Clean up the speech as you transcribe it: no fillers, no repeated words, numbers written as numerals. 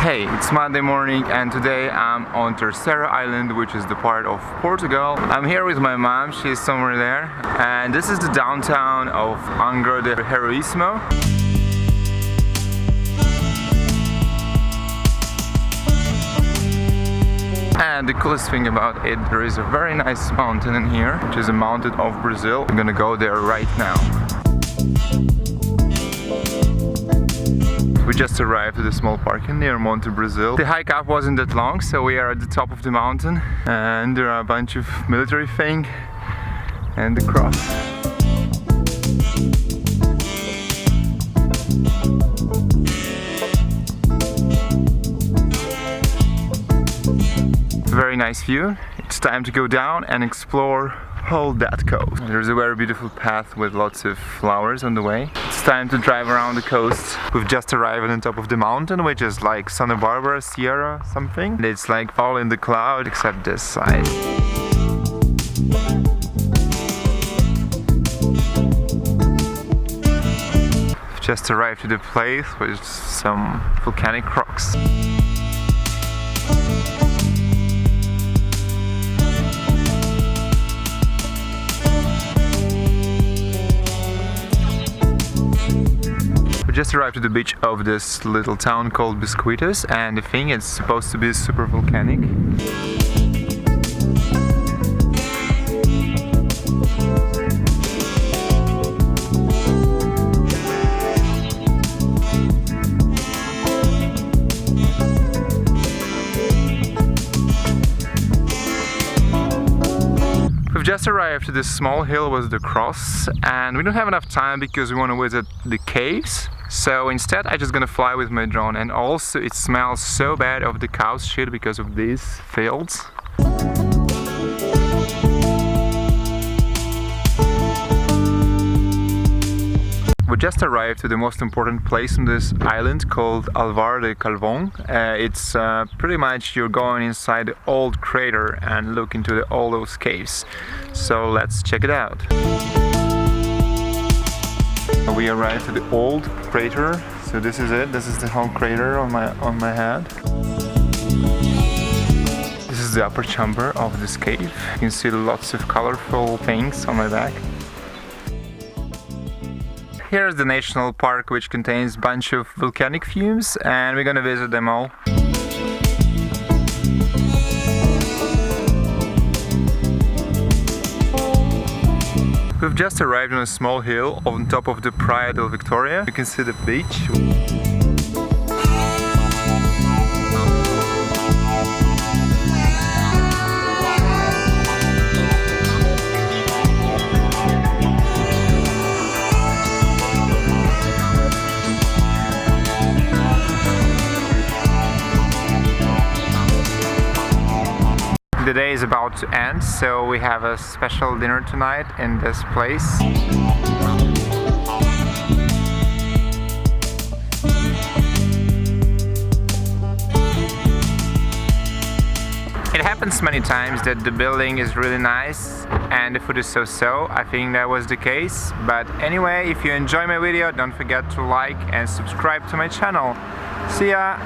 Hey, it's Monday morning and today I'm on Terceira Island, which is the part of Portugal. I'm here with my mom, she's somewhere there, and this is the downtown of Angra de Heroísmo. And the coolest thing about it, there is a very nice mountain in here, which is a mountain of Brazil. I'm gonna go there right now. We just arrived at a small park near Monte Brazil. The hike up wasn't that long, so we are at the top of the mountain and there are a bunch of military thing and the cross. Very nice view. It's time to go down and explore all that coast. There's a very beautiful path with lots of flowers on the way. It's time to drive around the coast. We've just arrived on the top of the mountain, which is like Santa Barbara, Sierra, something. It's like all in the cloud except this side. We've just arrived to the place with some volcanic rocks. Just arrived to the beach of this little town called Biscoitos, and the thing is supposed to be super volcanic. We've just arrived to this small hill with the cross, and we don't have enough time because we want to visit the caves. So instead I'm just gonna fly with my drone, and also it smells so bad of the cow's shit because of these fields. We just arrived to the most important place on this island called Alvar de Calvón. It's pretty much you're going inside the old crater and look into all those caves. So let's check it out. We arrived at the old crater, so this is it. This is the whole crater on my head. This is the upper chamber of this cave. You can see lots of colorful things on my back. Here's the national park, which contains a bunch of volcanic fumes, and we're gonna visit them all. We've just arrived on a small hill on top of the Praia del Victoria. You can see the beach. The day is about to end, so we have a special dinner tonight in this place. It happens many times that the building is really nice and the food is so-so. I think that was the case. But anyway, if you enjoy my video, don't forget to like and subscribe to my channel. See ya!